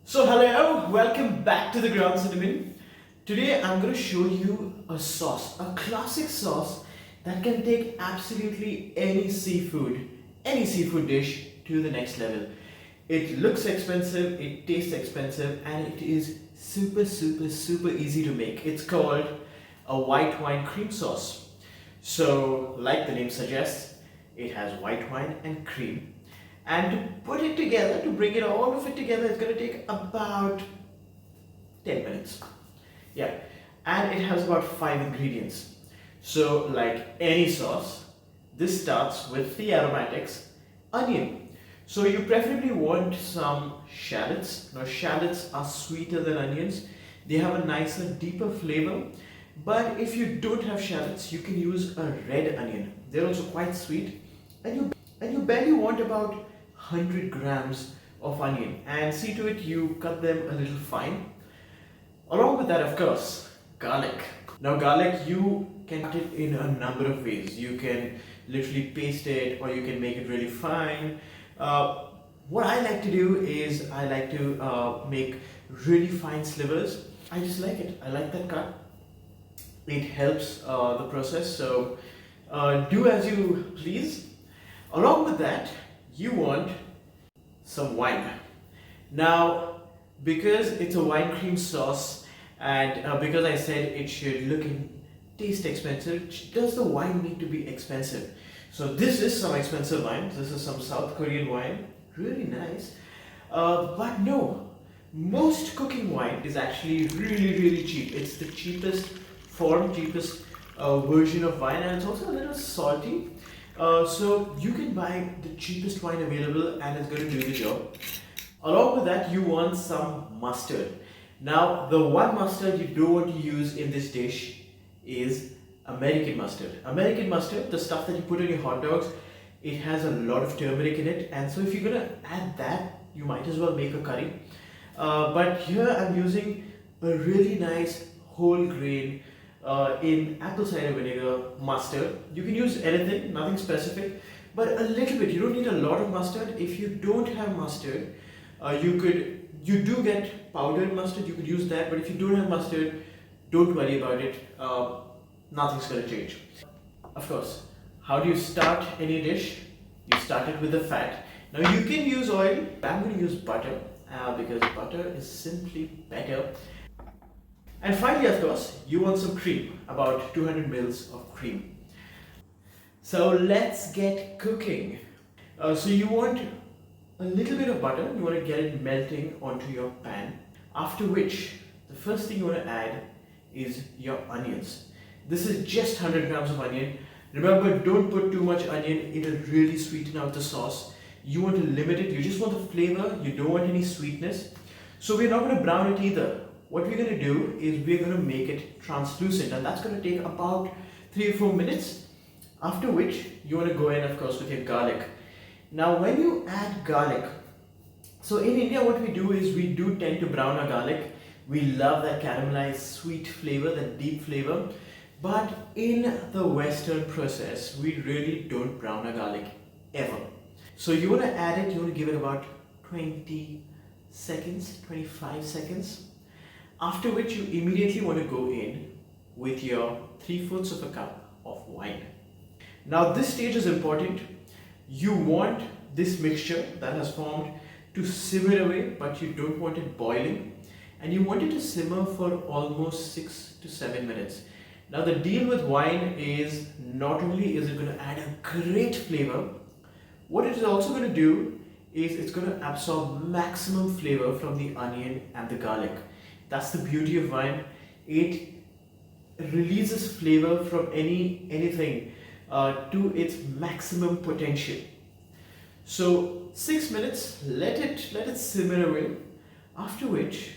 So hello, welcome back to the Ground Cinnamon. Today I'm going to show you a sauce, a classic sauce that can take absolutely any seafood dish to the next level. It looks expensive, it tastes expensive, and it is super easy to make. It's called a white wine cream sauce. So, like the name suggests, it has white wine and cream. And to put it together, to bring it all of it together, it's going to take about 10 minutes. Yeah, and it has about 5 ingredients. So, like any sauce, this starts with the aromatics, onion. So, you preferably want some shallots. Now, shallots are sweeter than onions, they have a nicer, deeper flavor. But if you don't have shallots, you can use a red onion. They're also quite sweet, and you barely want about 100 grams of onion, and see to it you cut them a little fine. Along with that, of course, garlic. Now, garlic, you can cut it in a number of ways. You can literally paste it, or you can make it really fine. What I like to do is I like to make really fine slivers. I just like it. I like that cut. It helps the process. So do as you please. Along with that, you want some wine. Now, because it's a wine cream sauce, and because I said it should look and taste expensive, does the wine need to be expensive? So this is some expensive wine. This is some South Korean wine, really nice. But no, most cooking wine is actually really cheap. It's the cheapest version of wine, and it's also a little salty. So you can buy the cheapest wine available, and it's going to do the job. Along with that, you want some mustard. Now, the one mustard you don't want to use in this dish is American mustard. American mustard, the stuff that you put on your hot dogs, it has a lot of turmeric in it, and so if you're going to add that, you might as well make a curry. But here I'm using a really nice whole grain in apple cider vinegar mustard. You can use anything, nothing specific, but a little bit. You don't need a lot of mustard. If you don't have mustard, you do get powdered mustard, you could use that, but if you don't have mustard, don't worry about it. Nothing's going to change. Of course, how do you start any dish? You start it with the fat. Now, you can use oil. I'm going to use butter because butter is simply better. And finally, of course, you want some cream, about 200 mils of cream. So let's get cooking. So you want a little bit of butter, you want to get it melting onto your pan. After which, the first thing you want to add is your onions. This is just 100 grams of onion. Remember, don't put too much onion, it'll really sweeten out the sauce. You want to limit it, you just want the flavor, you don't want any sweetness. So we're not going to brown it either. What we're going to do is we're going to make it translucent, and that's going to take about 3 or 4 minutes. After which, you want to go in, of course, with your garlic. Now, when you add garlic, so in India, what we do is we do tend to brown our garlic. We love that caramelized sweet flavor, that deep flavor. But in the Western process, we really don't brown our garlic ever. So you want to add it, you want to give it about 20 seconds, 25 seconds. After which you immediately want to go in with your 3/4 of a cup of wine. Now, this stage is important. You want this mixture that has formed to simmer away, but you don't want it boiling, and you want it to simmer for almost 6 to 7 minutes. Now, the deal with wine is not only is it going to add a great flavor, what it is also going to do is it's going to absorb maximum flavor from the onion and the garlic. That's the beauty of wine. It releases flavor from anything to its maximum potential. So 6 minutes, let it simmer away. After which,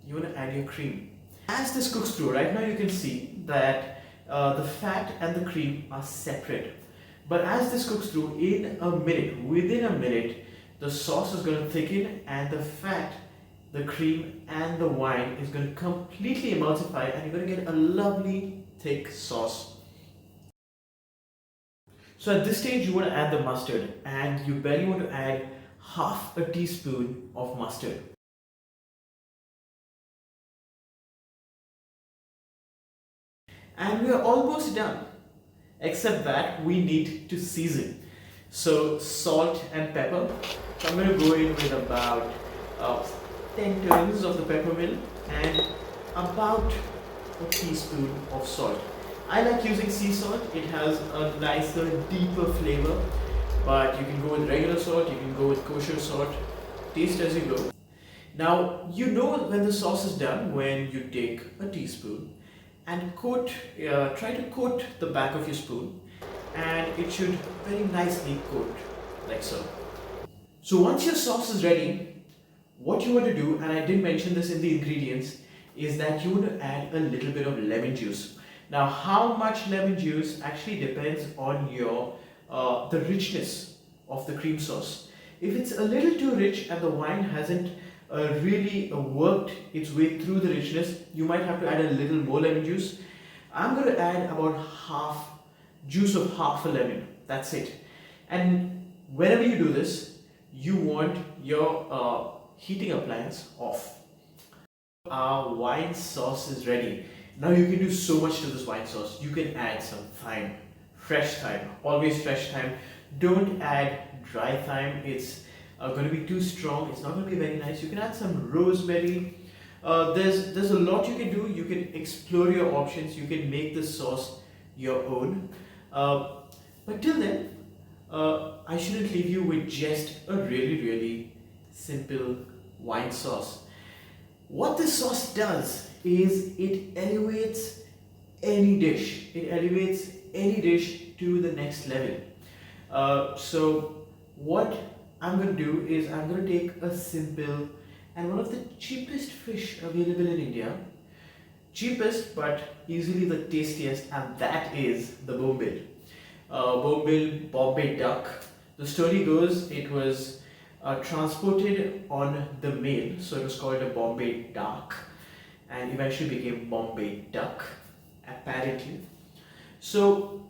you want to add your cream. As this cooks through, right now you can see that the fat and the cream are separate. But as this cooks through, within a minute, the sauce is going to thicken, and the fat, the cream and the wine is going to completely emulsify, and you're going to get a lovely thick sauce. So at this stage, you want to add the mustard, and you barely want to add half a teaspoon of mustard. And we are almost done, except that we need to season. So salt and pepper. So I'm going to go in with about uh, 10 turns of the pepper mill and about a teaspoon of salt. I like using sea salt. It has a nicer, deeper flavor. But you can go with regular salt, you can go with kosher salt. Taste as you go. Now, you know when the sauce is done when you take a teaspoon and try to coat the back of your spoon, and it should very nicely coat like so. So once your sauce is ready, what you want to do, and I did mention this in the ingredients, is that you want to add a little bit of lemon juice. Now, how much lemon juice actually depends on your the richness of the cream sauce. If it's a little too rich and the wine hasn't really worked its way through the richness, you might have to add a little more lemon juice. I'm going to add about juice of half a lemon. That's it. And whenever you do this, you want your heating appliance off. Our wine sauce is ready. Now you can do so much to this wine sauce. You can add some thyme, fresh thyme, always fresh thyme. Don't add dry thyme. It's going to be too strong. It's not going to be very nice. You can add some rosemary. There's a lot you can do. You can explore your options. You can make this sauce your own. But till then, I shouldn't leave you with just a really simple wine sauce. What this sauce does is it elevates any dish. It elevates any dish to the next level. So what I'm going to do is I'm going to take a simple and one of the cheapest fish available in India. Cheapest but easily the tastiest, and that is the bombil. Bombil, Bombay duck. The story goes it was transported on the mail, so it was called a Bombay duck and eventually became Bombay duck, apparently. So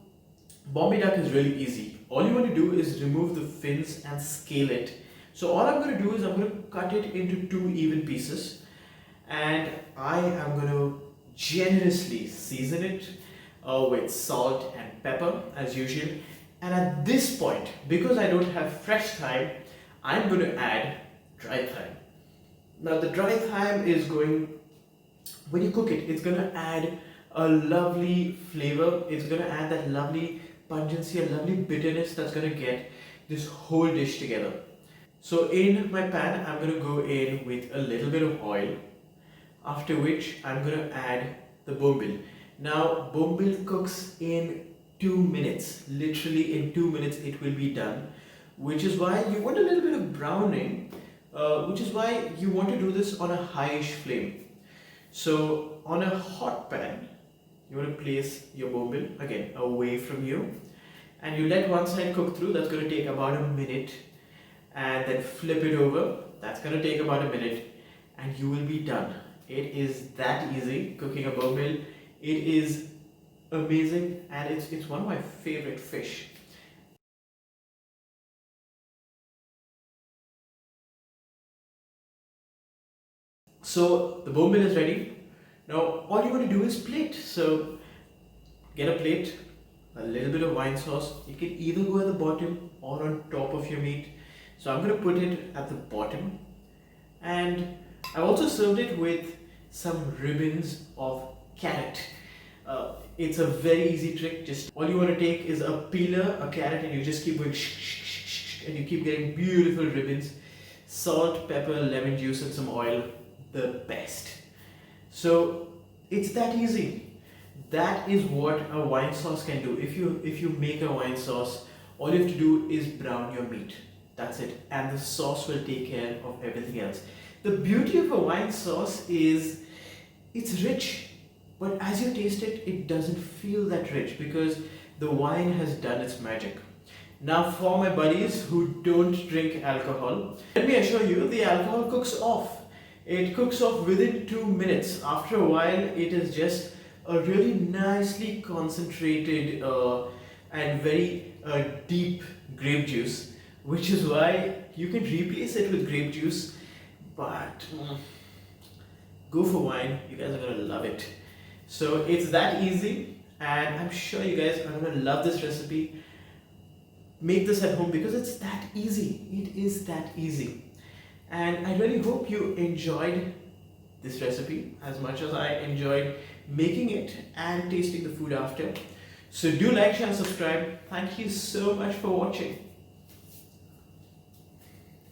Bombay duck is really easy. All you want to do is remove the fins and scale it. So all I'm going to do is I'm going to cut it into 2 even pieces, and I am going to generously season it with salt and pepper as usual. And at this point, because I don't have fresh thyme, I'm going to add dry thyme. Now the dry thyme is going, when you cook it, it's going to add a lovely flavor. It's going to add that lovely pungency, a lovely bitterness that's going to get this whole dish together. So in my pan, I'm going to go in with a little bit of oil, after which I'm going to add the bombil. Now bombil cooks in 2 minutes, literally in 2 minutes it will be done, which is why you want a little bit of browning, which is why you want to do this on a highish flame. So on a hot pan, you want to place your bombil again away from you, and you let one side cook through. That's going to take about a minute, and then flip it over. That's going to take about a minute, and you will be done. It is that easy cooking a bombil. It is amazing, and it's one of my favorite fish. So the bombil is ready. Now all you want to do is plate. So get a plate, a little bit of wine sauce. It can either go at the bottom or on top of your meat. So I'm going to put it at the bottom, and I also served it with some ribbons of carrot. It's a very easy trick. Just all you want to take is a peeler, a carrot, and you just keep going and you keep getting beautiful ribbons. Salt, pepper, lemon juice, and some oil. The best. So it's that easy. That is what a wine sauce can do. If you make a wine sauce, all you have to do is brown your meat. That's it, and the sauce will take care of everything else. The beauty of a wine sauce is it's rich, but as you taste it, it doesn't feel that rich because the wine has done its magic. Now for my buddies who don't drink alcohol, let me assure you the alcohol cooks off. It cooks off within 2 minutes. After a while, it is just a really nicely concentrated and very deep grape juice, which is why you can replace it with grape juice, but go for wine. You guys are gonna love it. So it's that easy. and I'm sure you guys are gonna love this recipe. Make this at home because it's that easy. It is that easy. And I really hope you enjoyed this recipe as much as I enjoyed making it and tasting the food after. So do like, share, and subscribe. Thank you so much for watching.